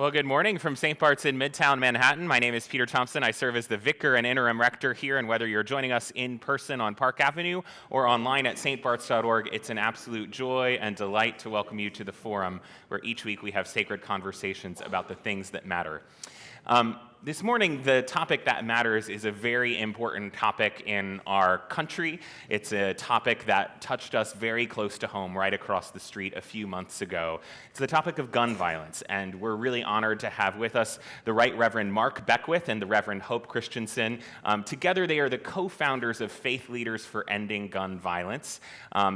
Well, good morning from St. Bart's in Midtown Manhattan. My name is Peter Thompson. I serve as the vicar and interim rector here, and whether you're joining us in person on Park Avenue or online at stbarts.org, it's an absolute joy and delight to welcome you to the forum, where each week we have sacred conversations about the things that matter. This morning, the topic that matters is a very important topic in our country. It's a topic that touched us very close to home right across the street a few months ago. It's the topic of gun violence, and we're really honored to have with us the Right Reverend Mark Beckwith and the Reverend Hope Christensen. Together, they are the co-founders of Faith Leaders for Ending Gun Violence.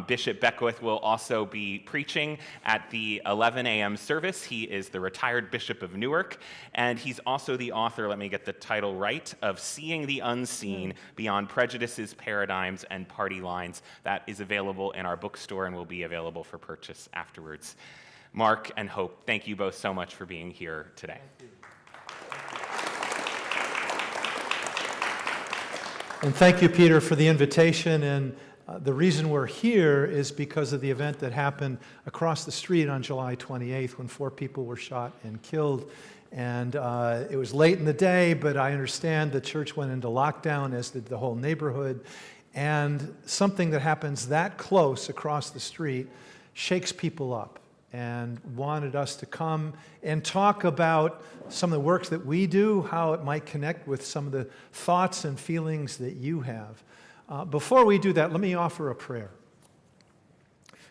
Bishop Beckwith will also be preaching at the 11 a.m. service. He is the retired Bishop of Newark, and he's also the author, let me get the title right, of Seeing the Unseen Beyond Prejudices, Paradigms, and Party Lines. That is available in our bookstore and will be available for purchase afterwards. Mark and Hope, thank you both so much for being here today. And thank you, Peter, for the invitation. And the reason we're here is because of the event that happened across the street on July 28th when 4 people were shot and killed. And it was late in the day, but I understand the church went into lockdown, as did the whole neighborhood. And something that happens that close across the street shakes people up, and wanted us to come and talk about some of the works that we do, how it might connect with some of the thoughts and feelings that you have. Before we do that, let me offer a prayer.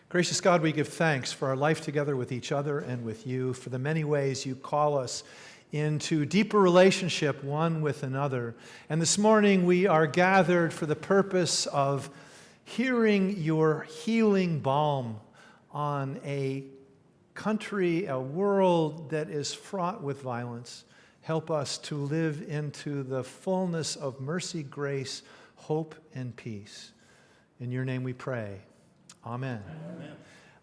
Gracious God, we give thanks for our life together with each other and with you, for the many ways you call us into deeper relationship one with another. And this morning we are gathered for the purpose of hearing your healing balm on a country, a world that is fraught with violence. Help us to live into the fullness of mercy, grace, hope, and peace. In your name we pray. Amen.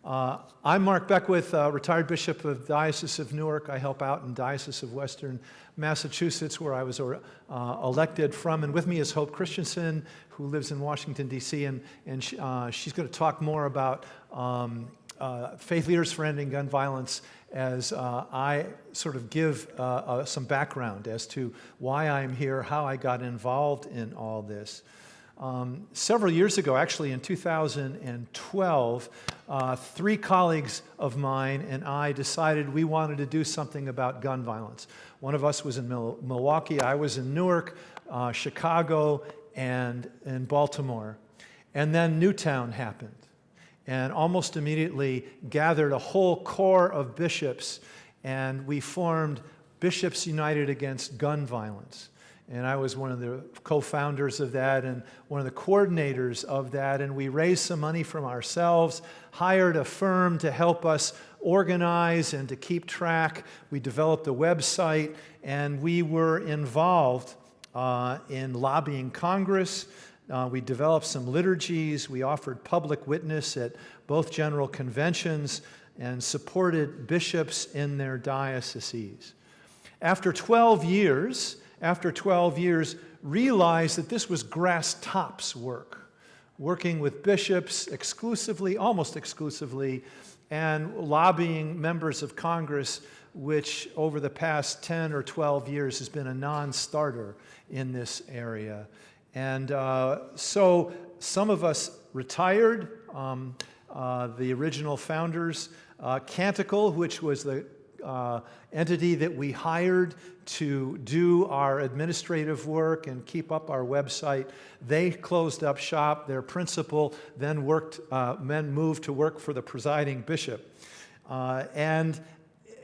I'm Mark Beckwith, retired Bishop of the Diocese of Newark. I help out in Diocese of Western Massachusetts, where I was elected from. And with me is Hope Christensen, who lives in Washington, D.C., and she's going to talk more about Faith Leaders for Ending Gun Violence as I sort of give some background as to why I'm here, how I got involved in all this. Several years ago, actually in 2012, 3 colleagues of mine and I decided we wanted to do something about gun violence. One of us was in Milwaukee, I was in Newark, Chicago, and in Baltimore. And then Newtown happened, and almost immediately gathered a whole corps of bishops, and we formed Bishops United Against Gun Violence. And I was one of the co-founders of that and one of the coordinators of that. And we raised some money from ourselves, hired a firm to help us organize and to keep track. We developed a website, and we were involved in lobbying Congress. We developed some liturgies. We offered public witness at both general conventions and supported bishops in their dioceses. After 12 years, realized that this was grass tops work, working with bishops exclusively, almost exclusively, and lobbying members of Congress, which over the past 10 or 12 years has been a non-starter in this area. And so some of us retired. The original founders, Canticle, which was the entity that we hired to do our administrative work and keep up our website, they closed up shop. Their principal then moved to work for the presiding bishop. And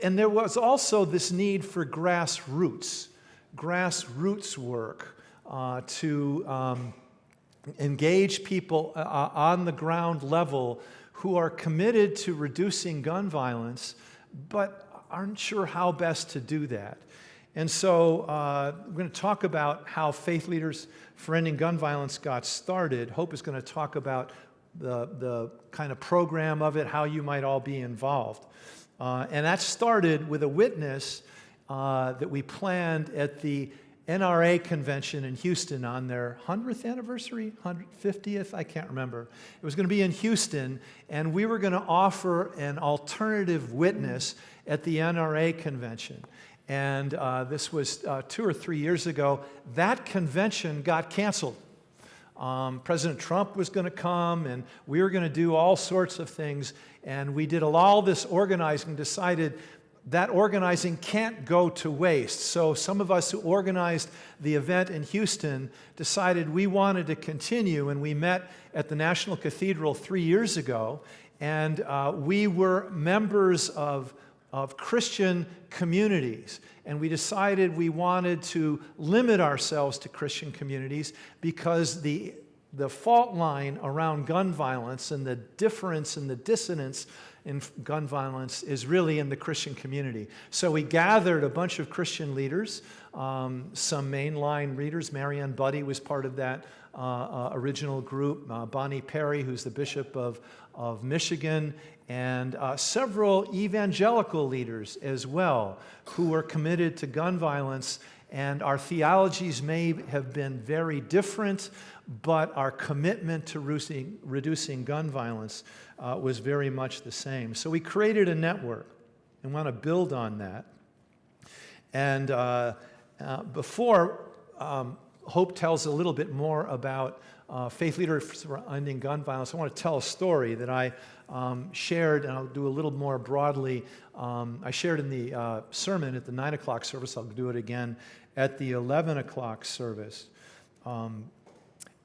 there was also this need for grassroots work to engage people on the ground level who are committed to reducing gun violence, but aren't sure how best to do that. And so we're going to talk about how Faith Leaders for Ending Gun Violence got started. Hope is going to talk about the kind of program of it, how you might all be involved. And that started with a witness that we planned at the NRA convention in Houston on their 100th anniversary, 150th, I can't remember. It was going to be in Houston, and we were going to offer an alternative witness at the NRA convention. And this was 2 or 3 years ago. That convention got canceled. President Trump was going to come, and we were going to do all sorts of things. And we did all this organizing, decided that organizing can't go to waste. So some of us who organized the event in Houston decided we wanted to continue, and we met at the National Cathedral 3 years ago, and we were members of Christian communities. And we decided we wanted to limit ourselves to Christian communities because the fault line around gun violence and the difference and the dissonance in gun violence is really in the Christian community. So we gathered a bunch of Christian leaders, some mainline leaders. Marianne Buddy was part of that original group, Bonnie Perry, who's the Bishop of Michigan, and several evangelical leaders as well who were committed to gun violence. And our theologies may have been very different, but our commitment to reducing gun violence was very much the same. So we created a network and want to build on that. And before Hope tells a little bit more about faith leaders for ending gun violence, I want to tell a story that I shared, and I'll do a little more broadly. I shared in the sermon at the 9 o'clock service. I'll do it again at the 11 o'clock service. Well,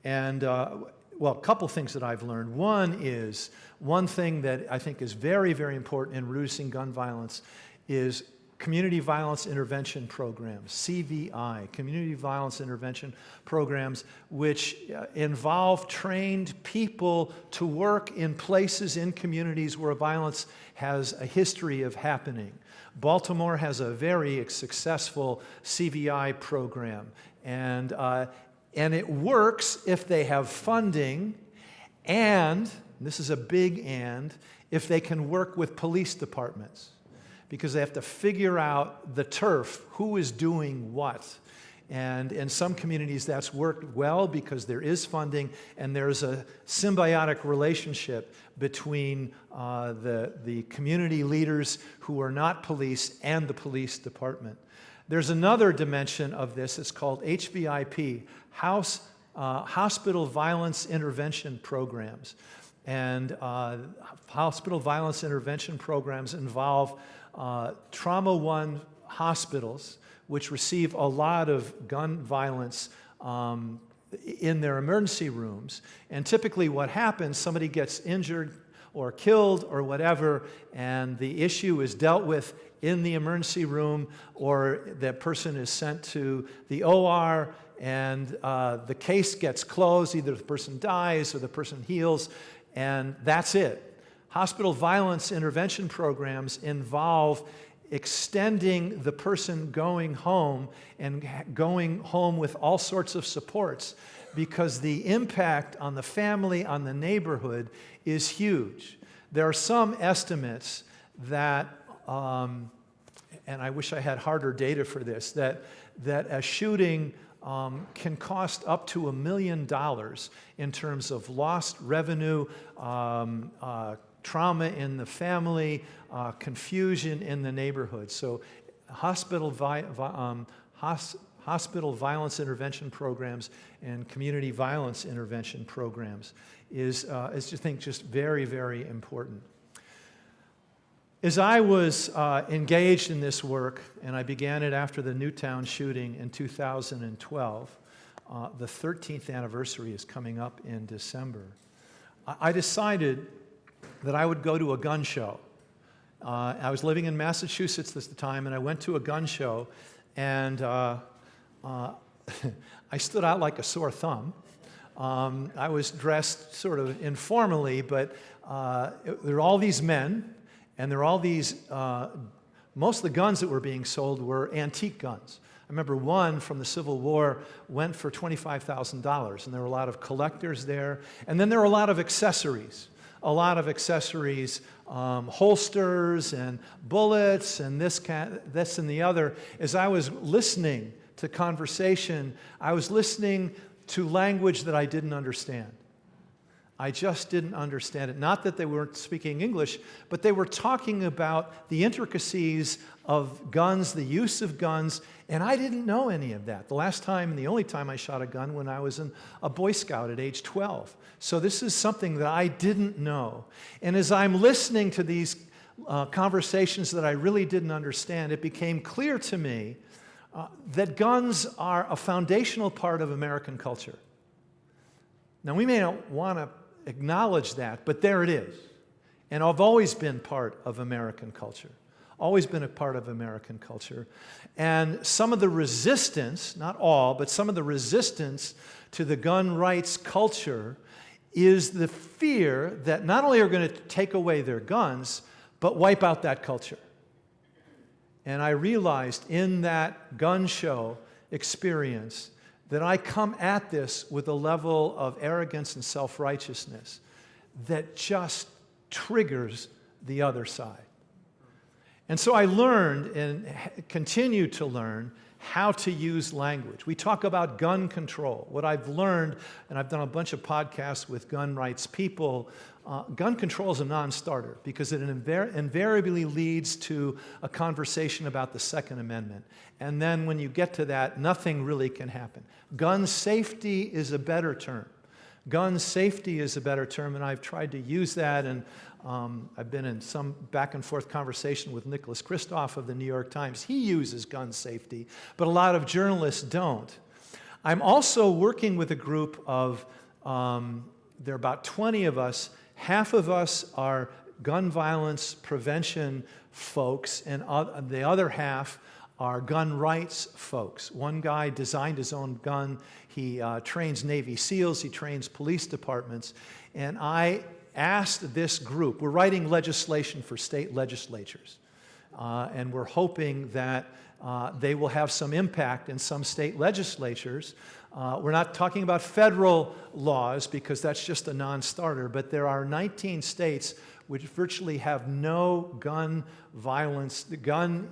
a couple things that I've learned. One thing that I think is very, very important in reducing gun violence is community violence intervention programs, CVI, community violence intervention programs, which involve trained people to work in places in communities where violence has a history of happening. Baltimore has a very successful CVI program, and it works if they have funding, and this is a big and, if they can work with police departments, because they have to figure out the turf, who is doing what. And in some communities that's worked well because there is funding and there's a symbiotic relationship between the community leaders who are not police and the police department. There's another dimension of this. It's called HVIP, Hospital Violence Intervention Programs. And hospital violence intervention programs involve Trauma One hospitals, which receive a lot of gun violence in their emergency rooms. And typically what happens, somebody gets injured or killed or whatever, and the issue is dealt with in the emergency room, or that person is sent to the OR, and the case gets closed. Either the person dies or the person heals, and that's it. Hospital violence intervention programs involve extending the person going home and going home with all sorts of supports, because the impact on the family, on the neighborhood is huge. There are some estimates that, and I wish I had harder data for this, that a shooting can cost up to $1 million in terms of lost revenue, trauma in the family, confusion in the neighborhood. So hospital violence intervention programs and community violence intervention programs is I think, just very, very important. As I was engaged in this work, and I began it after the Newtown shooting in 2012, the 13th anniversary is coming up in December, I decided that I would go to a gun show. I was living in Massachusetts at the time, and I went to a gun show, and I stood out like a sore thumb. I was dressed sort of informally, but there were all these men, and there were all these, most of the guns that were being sold were antique guns. I remember one from the Civil War went for $25,000, and there were a lot of collectors there. And then there were a lot of accessories, holsters and bullets and this and the other. As I was listening to conversation, I was listening to language that I didn't understand. I just didn't understand it. Not that they weren't speaking English, but they were talking about the intricacies of guns, the use of guns, and I didn't know any of that. The last time and the only time I shot a gun when I was a Boy Scout at age 12. So this is something that I didn't know. And as I'm listening to these conversations that I really didn't understand, it became clear to me that guns are a foundational part of American culture. Now, we may not want to acknowledge that, but there it is. And I've always been part of American culture. Always been a part of American culture. And some of the resistance, not all, but some of the resistance to the gun rights culture is the fear that not only are going to take away their guns, but wipe out that culture. And I realized in that gun show experience that I come at this with a level of arrogance and self-righteousness that just triggers the other side. And so I learned and continue to learn how to use language. We talk about gun control. What I've learned, and I've done a bunch of podcasts with gun rights people, gun control is a non-starter because it invariably leads to a conversation about the Second Amendment. And then when you get to that, nothing really can happen. Gun safety is a better term. Gun safety is a better term, and I've tried to use that, and I've been in some back and forth conversation with Nicholas Kristof of the New York Times. He uses gun safety, but a lot of journalists don't. I'm also working with a group of, there are about 20 of us. Half of us are gun violence prevention folks, and the other half are gun rights folks. One guy designed his own gun. He trains Navy SEALs. He trains police departments. And I asked this group, we're writing legislation for state legislatures, and we're hoping that they will have some impact in some state legislatures. We're not talking about federal laws because that's just a non-starter, but there are 19 states which virtually have no gun violence, gun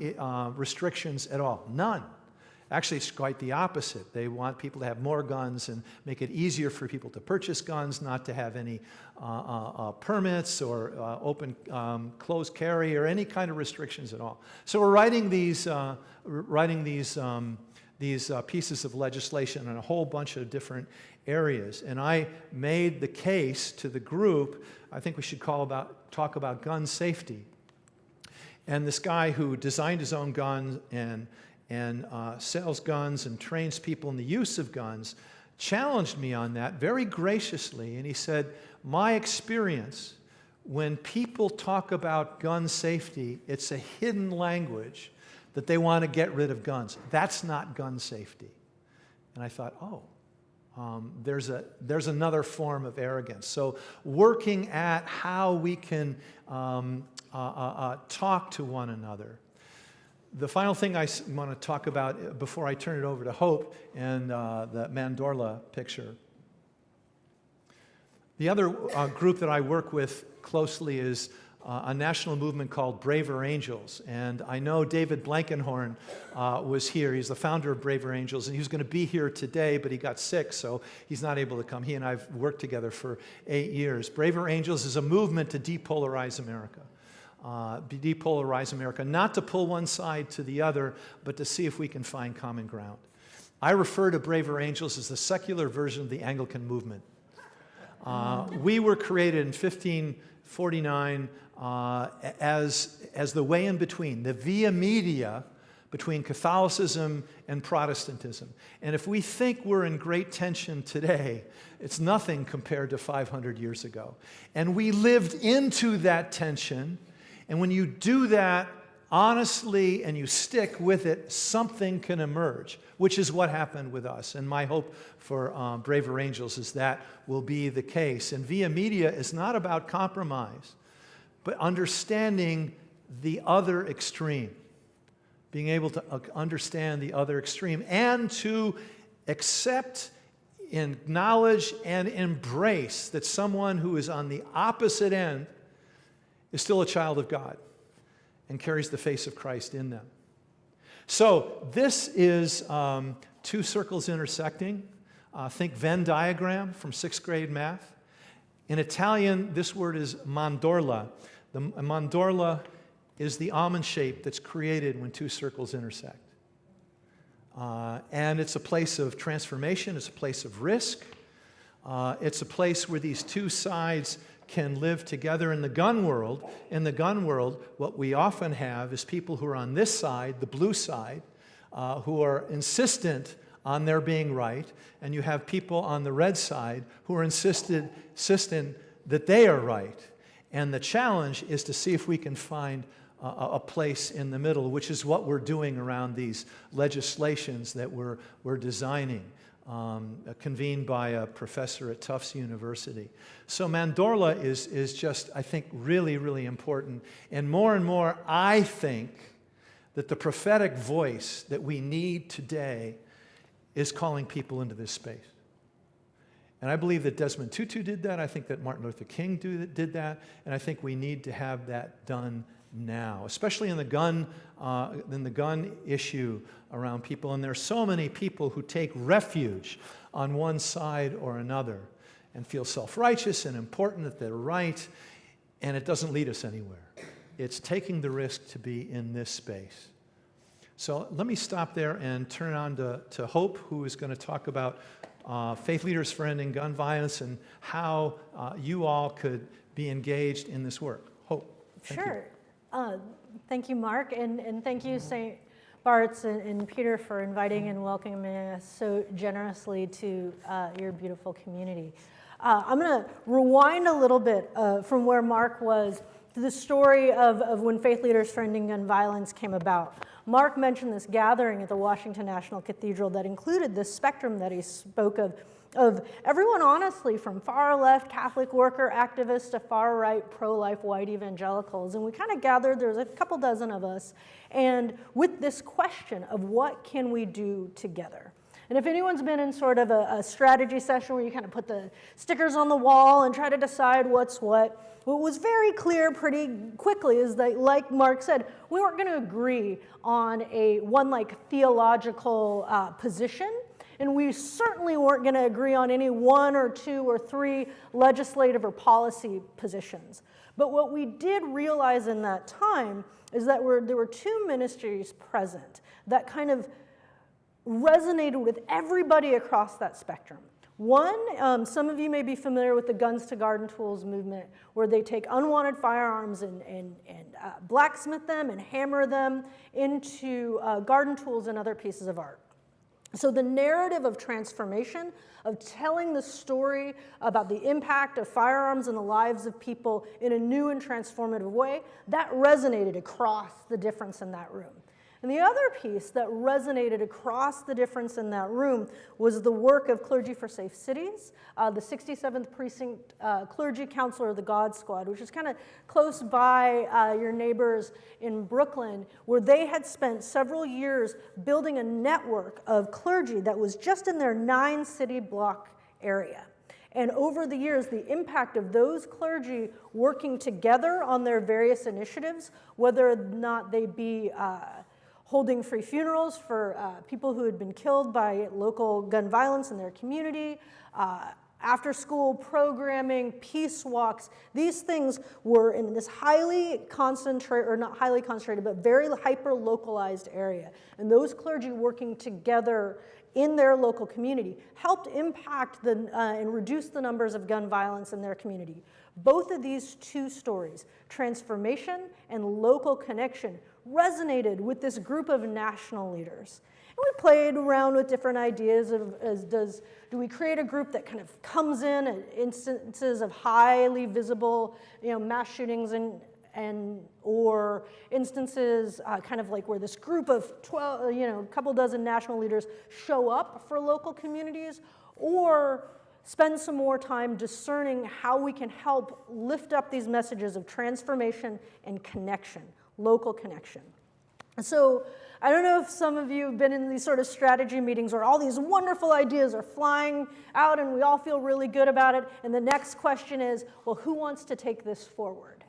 restrictions at all. None. Actually, it's quite the opposite. They want people to have more guns and make it easier for people to purchase guns, not to have any permits or open closed carry or any kind of restrictions at all. So we're writing these pieces of legislation in a whole bunch of different areas. And I made the case to the group, I think we should talk about gun safety. And this guy who designed his own gun and sells guns and trains people in the use of guns challenged me on that very graciously. And he said, my experience, when people talk about gun safety, it's a hidden language that they want to get rid of guns. That's not gun safety. And I thought, there's another form of arrogance. So working at how we can talk to one another. The final thing I want to talk about before I turn it over to Hope and the Mandorla picture. The other group that I work with closely is a national movement called Braver Angels. And I know David Blankenhorn was here. He's the founder of Braver Angels, and he was going to be here today, but he got sick, so he's not able to come. He and I have worked together for 8 years. Braver Angels is a movement to depolarize America. Not to pull one side to the other, but to see if we can find common ground. I refer to Braver Angels as the secular version of the Anglican movement. We were created in 1549 as the way in between, the via media between Catholicism and Protestantism. And if we think we're in great tension today, it's nothing compared to 500 years ago. And we lived into that tension. And when you do that honestly and you stick with it, something can emerge, which is what happened with us. And my hope for Braver Angels is that will be the case. And Via Media is not about compromise, but understanding the other extreme, being able to understand the other extreme and to accept, acknowledge, and embrace that someone who is on the opposite end is still a child of God and carries the face of Christ in them. So this is two circles intersecting. Think Venn diagram from 6th grade math. In Italian, this word is mandorla. The mandorla is the almond shape that's created when two circles intersect. And it's a place of transformation, it's a place of risk. It's a place where these two sides can live together. In the gun world, what we often have is people who are on this side, the blue side, who are insistent on their being right, and you have people on the red side who are insistent that they are right. And the challenge is to see if we can find a place in the middle, which is what we're doing around these legislations that we're designing, convened by a professor at Tufts University. So mandorla is just, I think, really, really important. And more, I think that the prophetic voice that we need today is calling people into this space. And I believe that Desmond Tutu did that. I think that Martin Luther King did that. And I think we need to have that done now, especially in the gun issue around people. And there are so many people who take refuge on one side or another and feel self-righteous and important that they're right, and it doesn't lead us anywhere. It's taking the risk to be in this space. So let me stop there and turn it on to Hope, who is going to talk about Faith Leaders for Ending Gun Violence and how you all could be engaged in this work. Hope. Sure. Thank you, Mark, and thank you, St. Bart's and Peter, for inviting and welcoming us so generously to your beautiful community. I'm going to rewind a little bit from where Mark was to the story of when Faith Leaders for Ending Gun Violence came about. Mark mentioned this gathering at the Washington National Cathedral that included this spectrum that he spoke of everyone, honestly, from far left Catholic worker activists to far right pro-life white evangelicals. And we kind of gathered, there was a couple dozen of us, and with this question of what can we do together? And if anyone's been in sort of a strategy session where you kind of put the stickers on the wall and try to decide what's what was very clear pretty quickly is that, like Mark said, we weren't going to agree on one theological position. And we certainly weren't going to agree on any one or two or three legislative or policy positions. But what we did realize in that time is that there were two ministries present that kind of resonated with everybody across that spectrum. One, some of you may be familiar with the Guns to Garden Tools movement, where they take unwanted firearms and blacksmith them and hammer them into garden tools and other pieces of art. So the narrative of transformation, of telling the story about the impact of firearms in the lives of people in a new and transformative way, that resonated across the difference in that room. And the other piece that resonated across the difference in that room was the work of Clergy for Safe Cities, the 67th Precinct Clergy Counselor of the God Squad, which is kind of close by your neighbors in Brooklyn, where they had spent several years building a network of clergy that was just in their 9-city block area. And over the years, the impact of those clergy working together on their various initiatives, whether or not they be holding free funerals for people who had been killed by local gun violence in their community, after-school programming, peace walks. These things were in this highly concentrated, or not highly concentrated, but very hyper-localized area. And those clergy working together in their local community helped impact and reduce the numbers of gun violence in their community. Both of these two stories, transformation and local connection, resonated with this group of national leaders. And we played around with different ideas do we create a group that kind of comes in at instances of highly visible, mass shootings or instances kind of like where this group of 12, a couple dozen national leaders show up for local communities, or spend some more time discerning how we can help lift up these messages of transformation and connection, local connection. So I don't know if some of you have been in these sort of strategy meetings where all these wonderful ideas are flying out and we all feel really good about it, and the next question is, well, who wants to take this forward?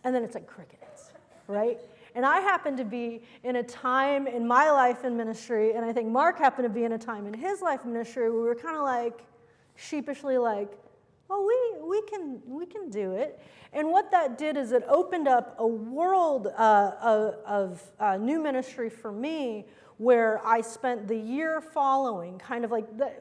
And then it's like crickets, right? And I happen to be in a time in my life in ministry, and I think Mark happened to be in a time in his life in ministry where we were kind of like, sheepishly like, well, we can do it. And what that did is it opened up a world of new ministry for me, where I spent the year following, kind of like the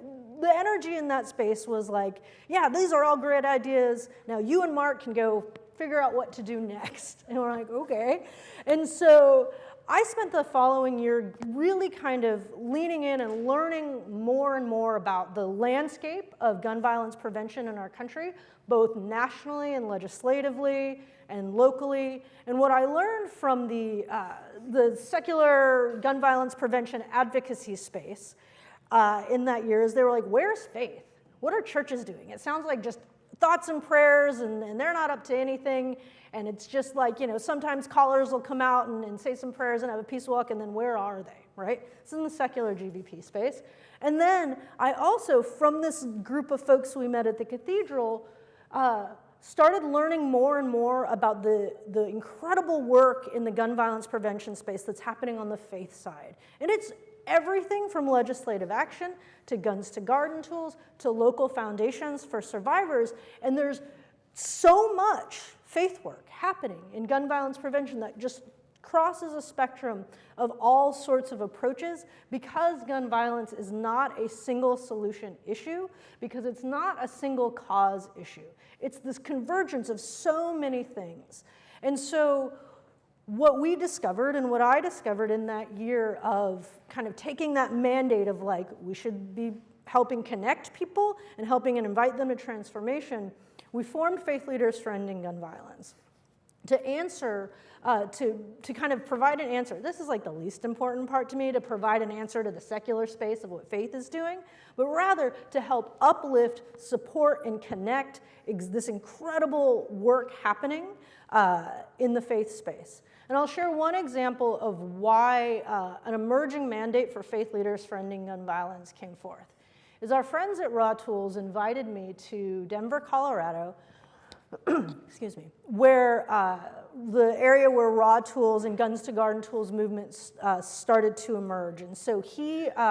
energy in that space was like, yeah, these are all great ideas. Now you and Mark can go figure out what to do next. And we're like, okay. And so I spent the following year really kind of leaning in and learning more and more about the landscape of gun violence prevention in our country, both nationally and legislatively and locally. And what I learned from the secular gun violence prevention advocacy space in that year is they were like, where's faith? What are churches doing? It sounds like just thoughts and prayers, and they're not up to anything. And it's just like, sometimes callers will come out and say some prayers and have a peace walk, and then where are they, right? It's in the secular GVP space. And then I also, from this group of folks we met at the cathedral, started learning more and more about the incredible work in the gun violence prevention space that's happening on the faith side. And it's everything from legislative action to guns to garden tools to local foundations for survivors. And there's so much faith work happening in gun violence prevention that just crosses a spectrum of all sorts of approaches, because gun violence is not a single solution issue, because it's not a single cause issue. It's this convergence of so many things. And so what we discovered and what I discovered in that year of kind of taking that mandate of like, we should be helping connect people and helping and invite them to transformation, we formed Faith Leaders for Ending Gun Violence to answer, to kind of provide an answer. This is like the least important part to me, to provide an answer to the secular space of what faith is doing, but rather to help uplift, support, and connect this incredible work happening in the faith space. And I'll share one example of why an emerging mandate for Faith Leaders for Ending Gun Violence came forth. Is our friends at Raw Tools invited me to Denver, Colorado, excuse me, where the area where Raw Tools and Guns to Garden Tools movements started to emerge. And so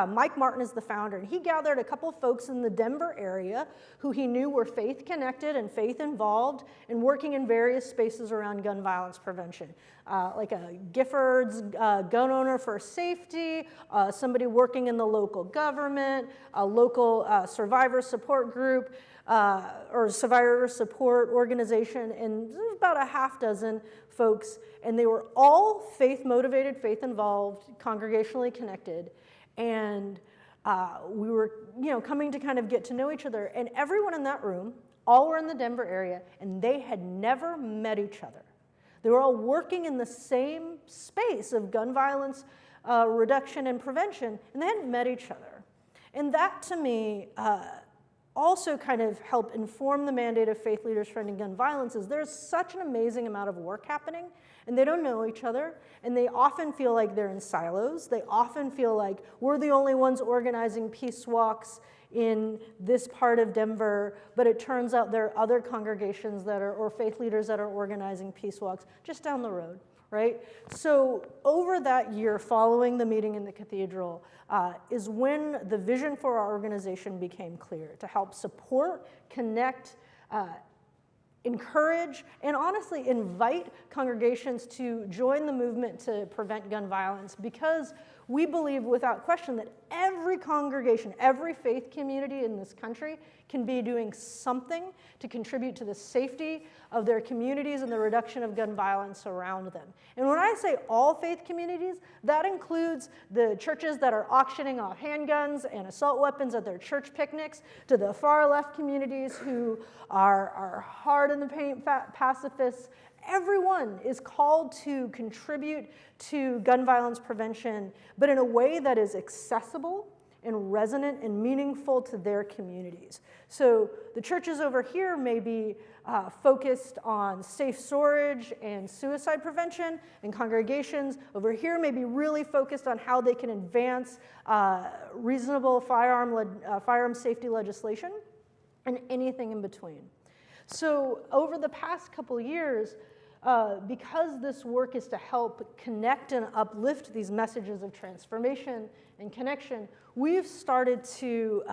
Mike Martin is the founder, and he gathered a couple folks in the Denver area who he knew were faith connected and faith involved and working in various spaces around gun violence prevention. Like a Giffords gun owner for safety, somebody working in the local government, a local survivor support group, or survivor support organization, and there's about a half dozen folks, and they were all faith-motivated, faith-involved, congregationally connected, and we were, coming to kind of get to know each other, and everyone in that room, all were in the Denver area, and they had never met each other. They were all working in the same space of gun violence reduction and prevention, and they hadn't met each other. And that, to me, also kind of help inform the mandate of Faith Leaders for Ending Gun Violence. Is there's such an amazing amount of work happening, and they don't know each other, and they often feel like they're in silos. They often feel like we're the only ones organizing peace walks in this part of Denver, but it turns out there are other congregations that are, or faith leaders that are organizing peace walks just down the road, right? So over that year following the meeting in the cathedral is when the vision for our organization became clear, to help support, connect, encourage, and honestly invite congregations to join the movement to prevent gun violence, because we believe without question that every congregation, every faith community in this country can be doing something to contribute to the safety of their communities and the reduction of gun violence around them. And when I say all faith communities, that includes the churches that are auctioning off handguns and assault weapons at their church picnics, to the far left communities who are hard in the paint pacifists. Everyone is called to contribute to gun violence prevention, but in a way that is accessible and resonant and meaningful to their communities. So the churches over here may be focused on safe storage and suicide prevention, and congregations over here may be really focused on how they can advance reasonable firearm safety legislation, and anything in between. So over the past couple years, because this work is to help connect and uplift these messages of transformation and connection, we've started to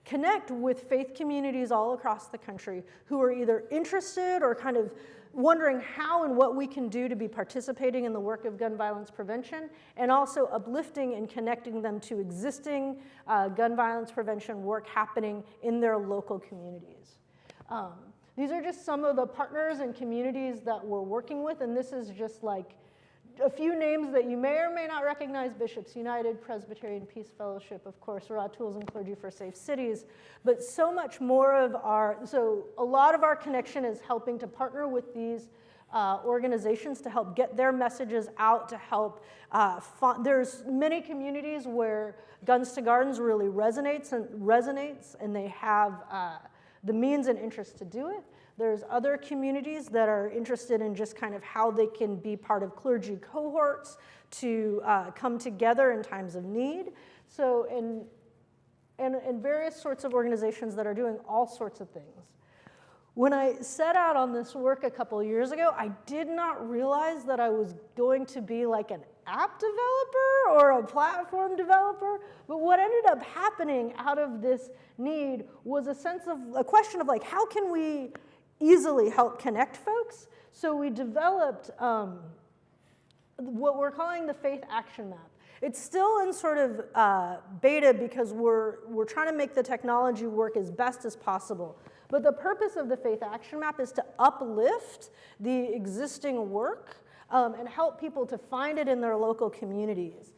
connect with faith communities all across the country who are either interested or kind of wondering how and what we can do to be participating in the work of gun violence prevention, and also uplifting and connecting them to existing gun violence prevention work happening in their local communities. These are just some of the partners and communities that we're working with, and this is just like a few names that you may or may not recognize: Bishops United, Presbyterian Peace Fellowship, of course, Raw Tools and Clergy for Safe Cities, but so much more of so a lot of our connection is helping to partner with these organizations to help get their messages out, to help, there's many communities where Guns to Gardens really resonates, and they have the means and interest to do it. There's other communities that are interested in just kind of how they can be part of clergy cohorts to come together in times of need. So, and various sorts of organizations that are doing all sorts of things. When I set out on this work a couple of years ago, I did not realize that I was going to be like an app developer or a platform developer, but what ended up happening out of this need was a question of like, how can we easily help connect folks? So we developed what we're calling the Faith Action Map. It's still in sort of beta because we're trying to make the technology work as best as possible. But the purpose of the Faith Action Map is to uplift the existing work and help people to find it in their local communities.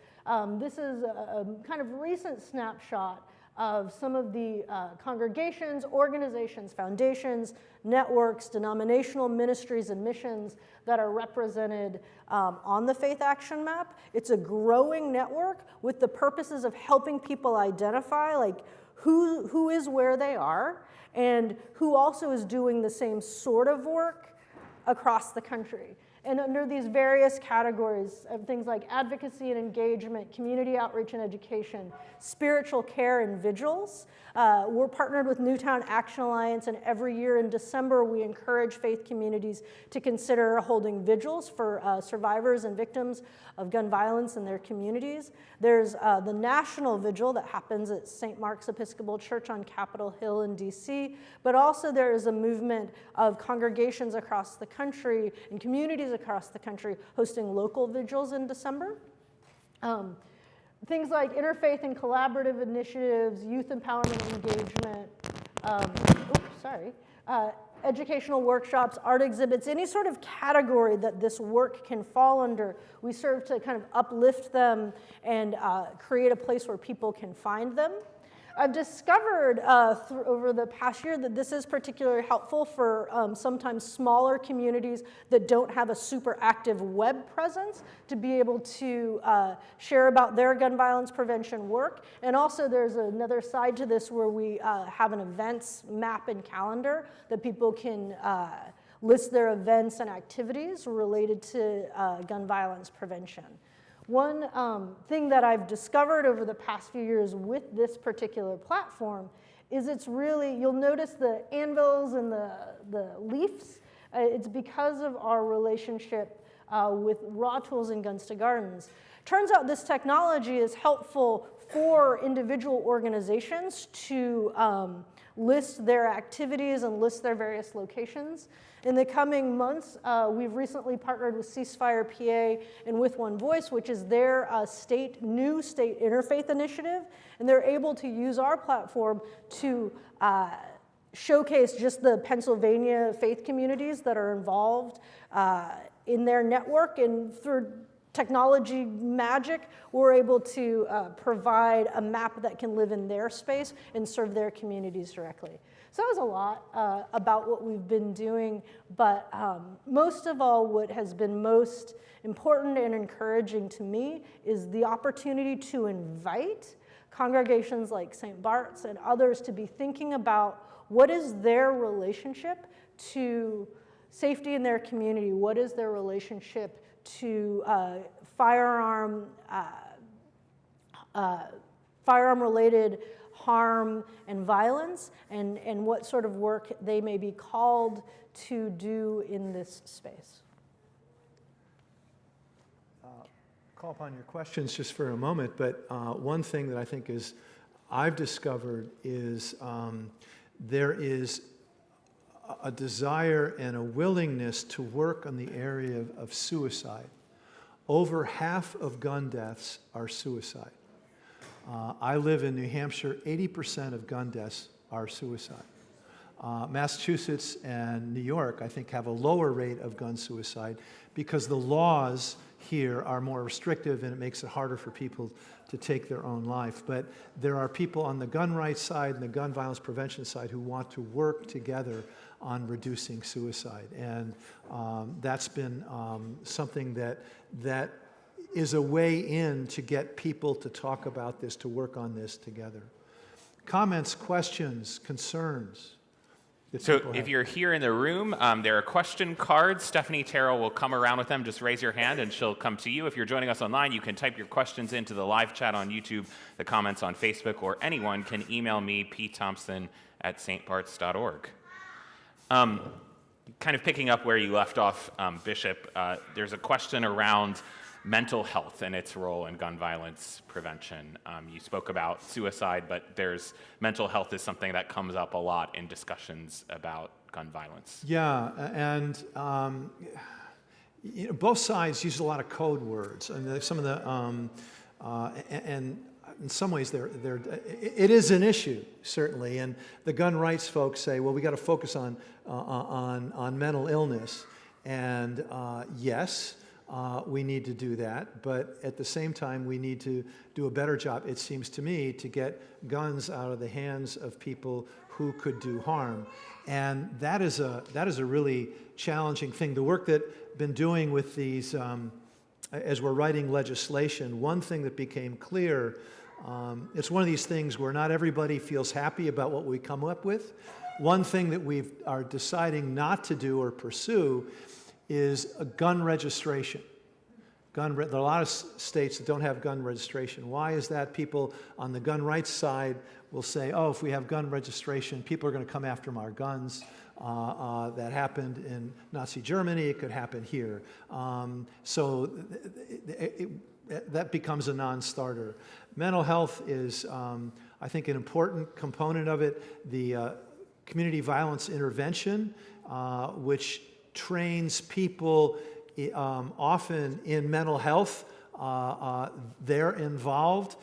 This is a kind of recent snapshot of some of the congregations, organizations, foundations, networks, denominational ministries, and missions that are represented on the Faith Action Map. It's a growing network with the purposes of helping people identify like who is where they are and who also is doing the same sort of work across the country. And under these various categories of things like advocacy and engagement, community outreach and education, spiritual care and vigils, we're partnered with Newtown Action Alliance, and every year in December we encourage faith communities to consider holding vigils for survivors and victims of gun violence in their communities. There's the national vigil that happens at St. Mark's Episcopal Church on Capitol Hill in DC, but also there is a movement of congregations across the country and communities across the country hosting local vigils in December. Things like interfaith and collaborative initiatives, youth empowerment and engagement, educational workshops, art exhibits, any sort of category that this work can fall under, we serve to kind of uplift them and create a place where people can find them. I've discovered over the past year that this is particularly helpful for sometimes smaller communities that don't have a super active web presence to be able to share about their gun violence prevention work. And also there's another side to this where we have an events map and calendar that people can list their events and activities related to gun violence prevention. One thing that I've discovered over the past few years with this particular platform is it's really, you'll notice the anvils and the leaves. It's because of our relationship with Raw Tools and Guns to Gardens. Turns out this technology is helpful for individual organizations to list their activities and list their various locations. In the coming months, we've recently partnered with Ceasefire PA and With One Voice, which is their new state interfaith initiative, and they're able to use our platform to showcase just the Pennsylvania faith communities that are involved in their network, and through technology magic, we're able to provide a map that can live in their space and serve their communities directly. So that was a lot about what we've been doing, but most of all, what has been most important and encouraging to me is the opportunity to invite congregations like St. Bart's and others to be thinking about what is their relationship to safety in their community, what is their relationship to firearm-related harm and violence, and what sort of work they may be called to do in this space. Call upon your questions just for a moment, but one thing that I think is I've discovered is there is a desire and a willingness to work on the area of suicide. Over half of gun deaths are suicide. I live in New Hampshire, 80% of gun deaths are suicide. Massachusetts and New York, I think, have a lower rate of gun suicide because the laws here are more restrictive and it makes it harder for people to take their own life. But there are people on the gun rights side and the gun violence prevention side who want to work together on reducing suicide. And that's been something that is a way in to get people to talk about this, to work on this together. Comments, questions, concerns? So if you're here in the room, there are question cards. Stephanie Terrell will come around with them. Just raise your hand and she'll come to you. If you're joining us online, you can type your questions into the live chat on YouTube, the comments on Facebook, or anyone can email me, pthompson@stbarts.org. Kind of picking up where you left off, Bishop, there's a question around mental health and its role in gun violence prevention. You spoke about suicide, but mental health is something that comes up a lot in discussions about gun violence. Yeah, and both sides use a lot of code words, and some of the and in some ways it is an issue, certainly. And the gun rights folks say, well, we got to focus on mental illness, and yes. We need to do that, but at the same time, we need to do a better job, it seems to me, to get guns out of the hands of people who could do harm. And that is a really challenging thing. The work that I've been doing with these, as we're writing legislation, one thing that became clear, it's one of these things where not everybody feels happy about what we come up with. One thing that we are deciding not to do or pursue is a gun registration. There are a lot of states that don't have gun registration. Why is that? People on the gun rights side will say, oh, if we have gun registration, people are going to come after our guns. That happened in Nazi Germany, it could happen here. So that becomes a non-starter. Mental health is, I think, an important component of it. The community violence intervention, which trains people often in mental health. They're involved.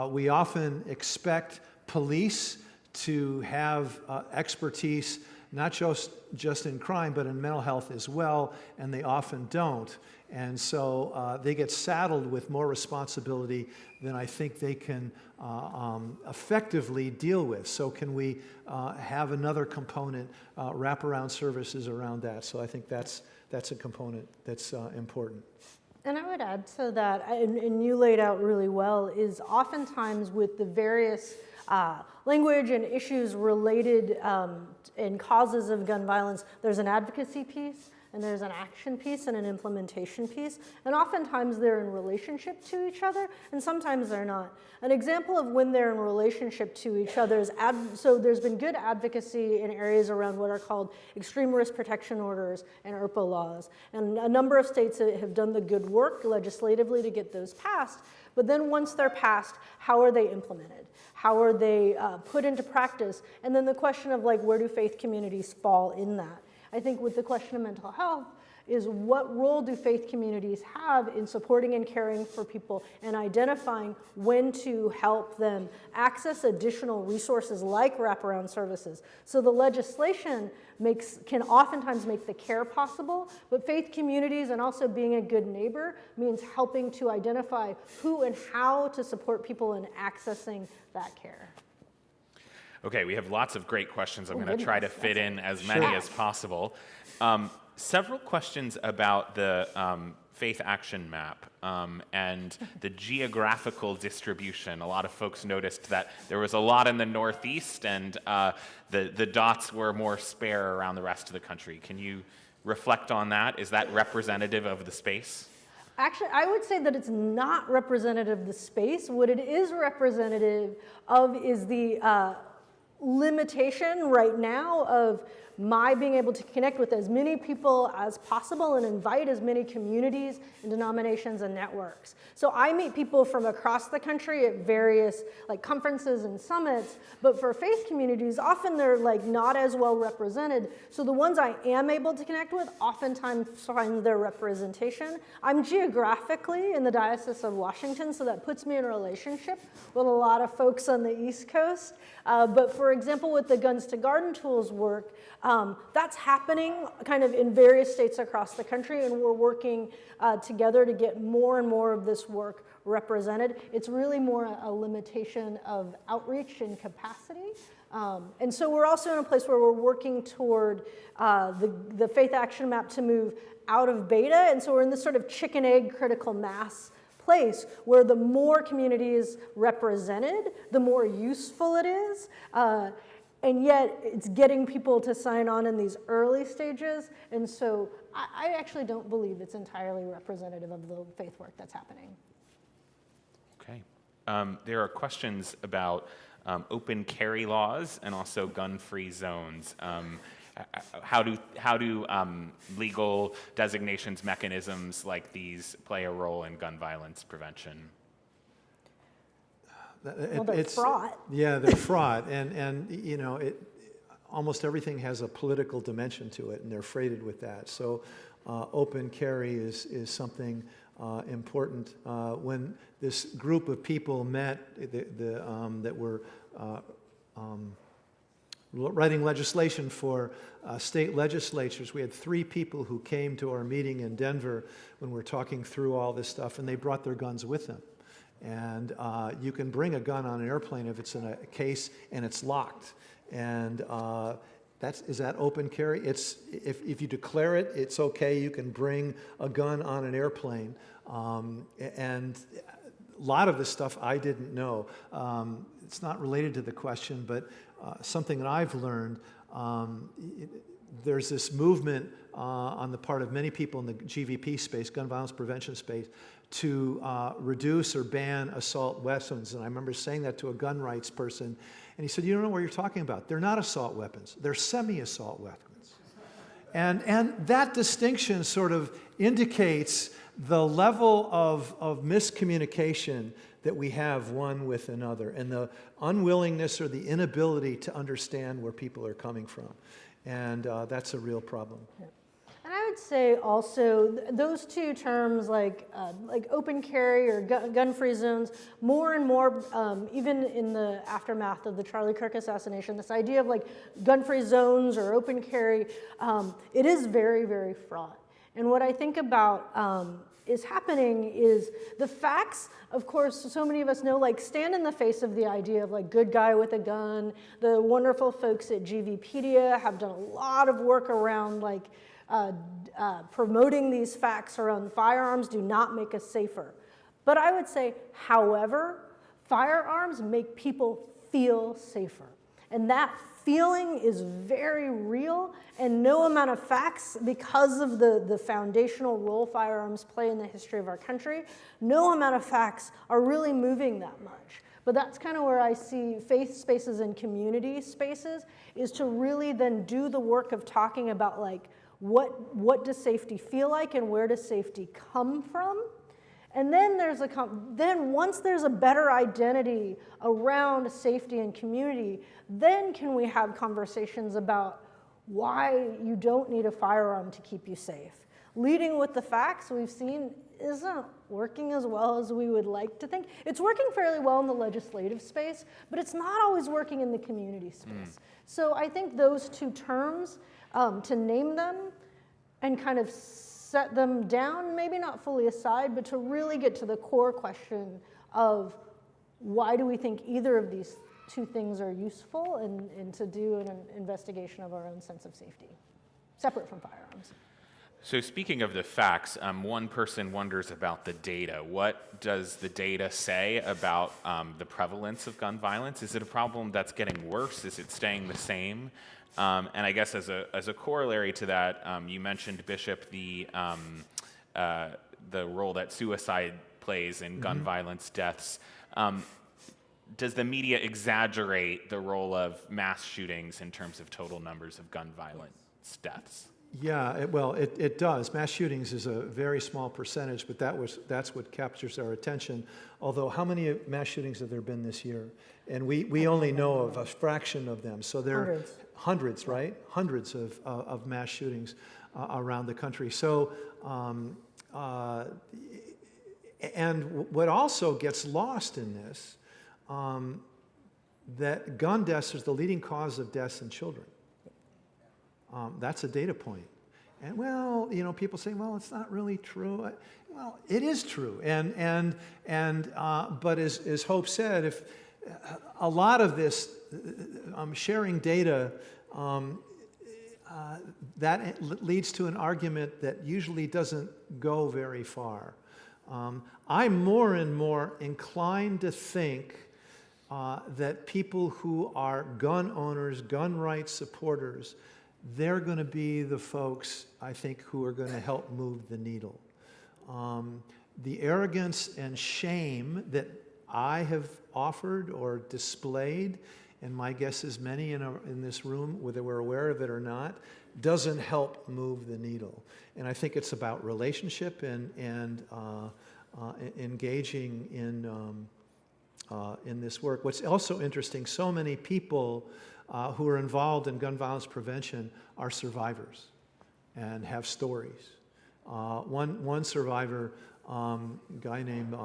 We often expect police to have expertise not just in crime, but in mental health as well, and they often don't. And so they get saddled with more responsibility than I think they can effectively deal with. So can we have another component, wraparound services around that? So I think that's a component that's important. And I would add to that, and you laid out really well, is oftentimes with the various language and issues related and causes of gun violence, there's an advocacy piece, and there's an action piece and an implementation piece, and oftentimes they're in relationship to each other, and sometimes they're not. An example of when they're in relationship to each other is, so there's been good advocacy in areas around what are called extreme risk protection orders and IRPA laws, and a number of states have done the good work legislatively to get those passed, but then once they're passed, how are they implemented? How are they put into practice? And then the question of where do faith communities fall in that? I think with the question of mental health is what role do faith communities have in supporting and caring for people and identifying when to help them access additional resources like wraparound services. So the legislation can oftentimes make the care possible, but faith communities and also being a good neighbor means helping to identify who and how to support people in accessing that care. Okay, we have lots of great questions. I'm going to try to fit in as many as possible. Several questions about the faith action map and the geographical distribution. A lot of folks noticed that there was a lot in the Northeast and the dots were more spare around the rest of the country. Can you reflect on that? Is that representative of the space? Actually, I would say that it's not representative of the space. What it is representative of is the limitation right now of my being able to connect with as many people as possible and invite as many communities and denominations and networks. So I meet people from across the country at various like conferences and summits, but for faith communities, often they're like not as well represented. So the ones I am able to connect with oftentimes find their representation. I'm geographically in the Diocese of Washington, so that puts me in a relationship with a lot of folks on the East Coast. But for example, with the Guns to Garden Tools work, that's happening kind of in various states across the country, and we're working together to get more and more of this work represented. It's really more a limitation of outreach and capacity. And so we're also in a place where we're working toward the Faith Action Map to move out of beta, and so we're in this sort of chicken-egg critical mass place where the more communities represented, the more useful it is. And yet, it's getting people to sign on in these early stages. And so I actually don't believe it's entirely representative of the faith work that's happening. Okay. There are questions about open carry laws and also gun-free zones. How do legal designations mechanisms like these play a role in gun violence prevention? Well, they're fraught. Yeah, they're fraught, and you know, almost everything has a political dimension to it, and they're freighted with that. So, open carry is something important. When this group of people met, that were writing legislation for state legislatures, we had 3 people who came to our meeting in Denver when we were talking through all this stuff, and they brought their guns with them. And you can bring a gun on an airplane if it's in a case and it's locked. And is that open carry? It's if you declare it, it's okay. You can bring a gun on an airplane. And a lot of this stuff I didn't know. It's not related to the question, but something that I've learned. There's this movement on the part of many people in the GVP space, gun violence prevention space, to reduce or ban assault weapons. And I remember saying that to a gun rights person, and he said, "You don't know what you're talking about. They're not assault weapons. They're semi-assault weapons." And that distinction sort of indicates the level of miscommunication that we have one with another, and the unwillingness or the inability to understand where people are coming from. And that's a real problem. Yeah. And I would say also those two terms like open carry or gun-free zones, more and more, even in the aftermath of the Charlie Kirk assassination, this idea of like gun-free zones or open carry, it is very, very fraught. And what I think about is happening is the facts, of course, so many of us know, like stand in the face of the idea of like good guy with a gun. The wonderful folks at GVpedia have done a lot of work around like promoting these facts around firearms do not make us safer. But I would say, however, firearms make people feel safer. And that feeling is very real, and no amount of facts, because of the foundational role firearms play in the history of our country, no amount of facts are really moving that much. But that's kind of where I see faith spaces and community spaces, is to really then do the work of talking about like, what does safety feel like and where does safety come from? And then once there's a better identity around safety and community, then can we have conversations about why you don't need a firearm to keep you safe. Leading with the facts we've seen isn't working as well as we would like to think. It's working fairly well in the legislative space, but it's not always working in the community space. So I think those two terms, to name them and kind of set them down, maybe not fully aside, but to really get to the core question of why do we think either of these two things are useful, and to do an investigation of our own sense of safety, separate from firearms. So speaking of the facts, one person wonders about the data. What does the data say about the prevalence of gun violence? Is it a problem that's getting worse? Is it staying the same? And I guess as a corollary to that, you mentioned, Bishop, the role that suicide plays in gun violence deaths. does the media exaggerate the role of mass shootings in terms of total numbers of gun violence deaths? Yeah, it does. Mass shootings is a very small percentage, but that's what captures our attention. Although, how many mass shootings have there been this year? And we only know of a fraction of them. So there are hundreds, right? Hundreds of mass shootings around the country. So, and what also gets lost in this, that gun deaths is the leading cause of deaths in children. That's a data point. And well, people say, well, it's not really true. Well, it is true. But as Hope said, if a lot of this sharing data, that leads to an argument that usually doesn't go very far. I'm more and more inclined to think that people who are gun owners, gun rights supporters, they're going to be the folks, I think, who are going to help move the needle. The arrogance and shame that I have offered or displayed, and my guess is many in this room, whether we're aware of it or not, doesn't help move the needle. And I think it's about relationship and engaging in this work. What's also interesting, so many people who are involved in gun violence prevention are survivors and have stories. One survivor, a guy named,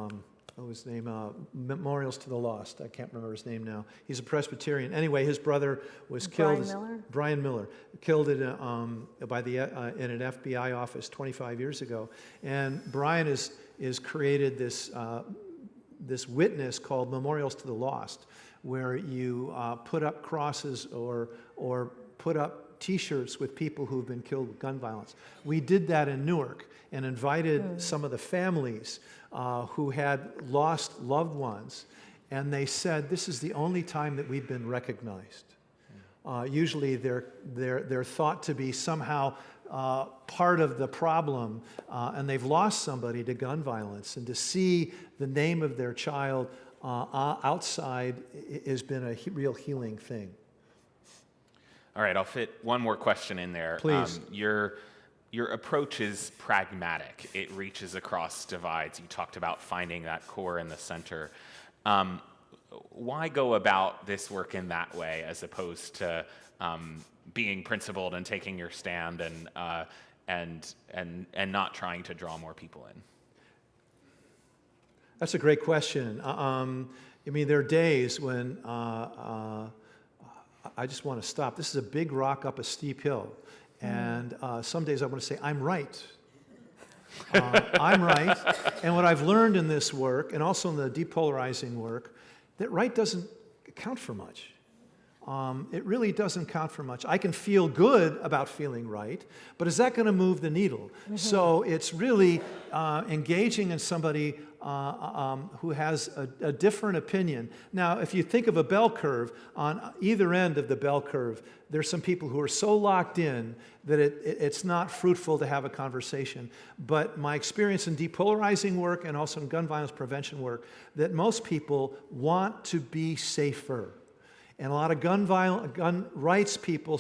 his name, Memorials to the Lost. I can't remember his name now. He's a Presbyterian. Anyway, his brother was killed. Brian Miller, killed in an FBI office 25 years ago. And Brian is created this witness called Memorials to the Lost, where you put up crosses or put up T-shirts with people who've been killed with gun violence. We did that in Newark and invited some of the families who had lost loved ones, and they said, this is the only time that we've been recognized. Usually they're thought to be somehow part of the problem, and they've lost somebody to gun violence, and to see the name of their child outside has been a real healing thing. All right, I'll fit one more question in there. Please. Your approach is pragmatic. It reaches across divides. You talked about finding that core in the center. Why go about this work in that way as opposed to being principled and taking your stand and not trying to draw more people in? That's a great question. There are days when I just want to stop. This is a big rock up a steep hill. And some days I want to say, I'm right. I'm right. And what I've learned in this work, and also in the depolarizing work, that right doesn't count for much. It really doesn't count for much. I can feel good about feeling right, but is that going to move the needle? Mm-hmm. So it's really engaging in somebody who has a different opinion. Now, if you think of a bell curve, on either end of the bell curve, there's some people who are so locked in that it's not fruitful to have a conversation. But my experience in depolarizing work and also in gun violence prevention work, that most people want to be safer. And a lot of gun rights people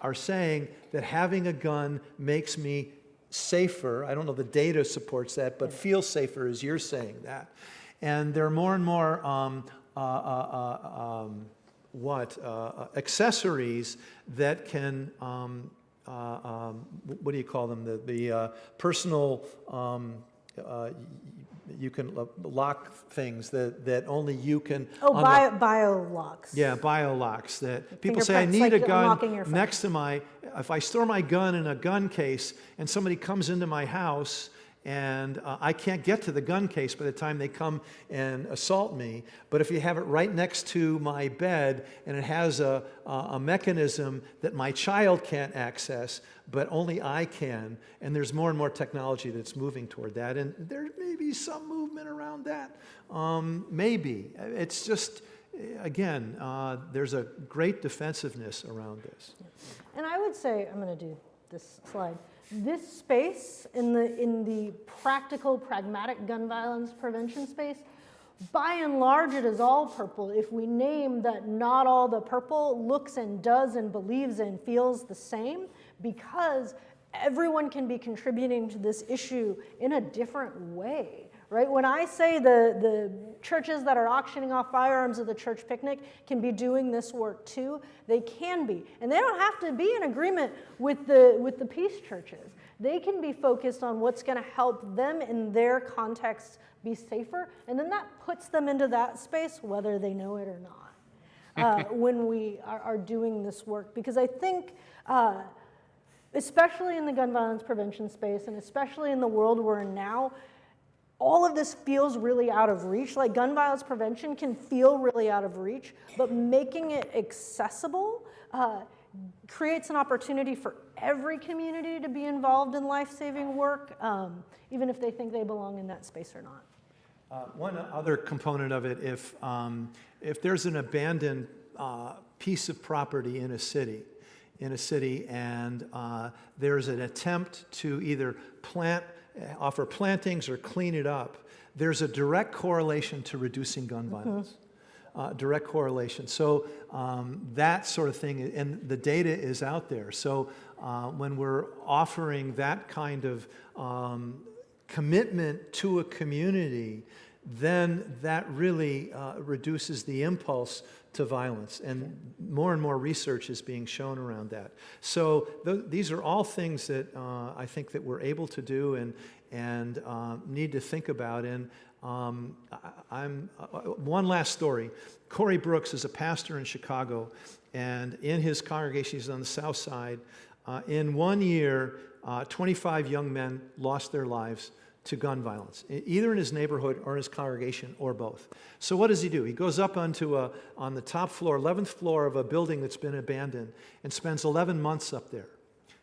are saying that having a gun makes me safer. I don't know if the data supports that, but feel safer as you're saying that. And there are more and more accessories that can, what do you call them? The personal, you can lock things that only you can. Bio locks. Yeah, bio locks. That people say, I need a gun next to if I store my gun in a gun case and somebody comes into my house and I can't get to the gun case by the time they come and assault me, but if you have it right next to my bed and it has a mechanism that my child can't access, but only I can, and there's more and more technology that's moving toward that, and there may be some movement around that. Maybe. It's just, again, there's a great defensiveness around this. And I would say, I'm going to do this slide. This space in the practical, pragmatic gun violence prevention space By and large, it is all purple. If we name that not all the purple looks and does and believes and feels the same, because everyone can be contributing to this issue in a different way, right? When I say the churches that are auctioning off firearms at the church picnic can be doing this work too, they can be. And they don't have to be in agreement with the peace churches. They can be focused on what's going to help them in their context be safer, and then that puts them into that space, whether they know it or not, when we are doing this work. Because I think, especially in the gun violence prevention space, and especially in the world we're in now, all of this feels really out of reach. Like, gun violence prevention can feel really out of reach, but making it accessible creates an opportunity for every community to be involved in life-saving work, even if they think they belong in that space or not. One other component of it, if there's an abandoned piece of property in a city, and there's an attempt to either offer plantings or clean it up, there's a direct correlation to reducing gun violence. Direct correlation. So that sort of thing, and the data is out there. So when we're offering that kind of commitment to a community, then that really reduces the impulse to violence, and more research is being shown around that. So these are all things that I think that we're able to do and need to think about. And one last story. Corey Brooks is a pastor in Chicago, and in his congregation, he's on the south side. In 1 year, 25 young men lost their lives to gun violence, either in his neighborhood or in his congregation, or both. So what does he do? He goes up on the top floor, 11th floor of a building that's been abandoned, and spends 11 months up there.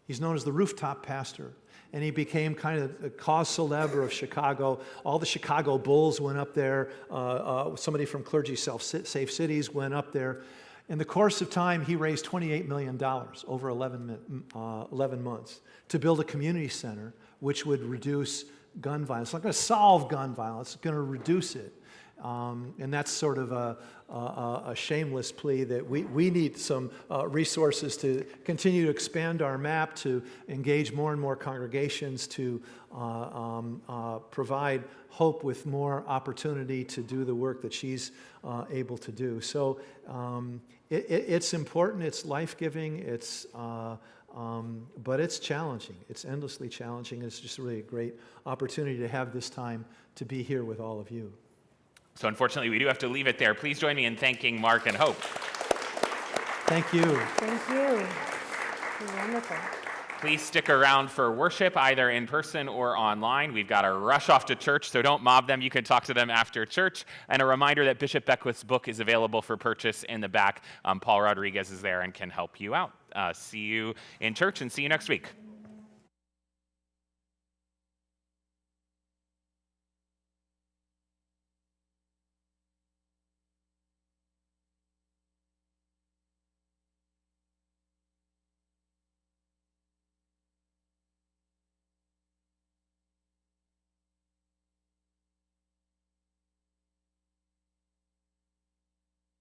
He's known as the rooftop pastor, and he became kind of a cause célèbre of Chicago. All the Chicago Bulls went up there. Somebody from Clergy Safe Cities went up there. In the course of time, he raised $28 million over 11 months to build a community center which would reduce gun violence. It's not going to solve gun violence, it's going to reduce it. And that's sort of a shameless plea that we need some resources to continue to expand our map, to engage more and more congregations, to provide Hope with more opportunity to do the work that she's able to do. So it's important, it's life-giving, but it's challenging. It's endlessly challenging. It's just really a great opportunity to have this time to be here with all of you. So unfortunately, we do have to leave it there. Please join me in thanking Mark and Hope. Thank you. Thank you. You're wonderful. Please stick around for worship, either in person or online. We've got to rush off to church, so don't mob them. You can talk to them after church. And a reminder that Bishop Beckwith's book is available for purchase in the back. Paul Rodriguez is there and can help you out. See you in church, and see you next week.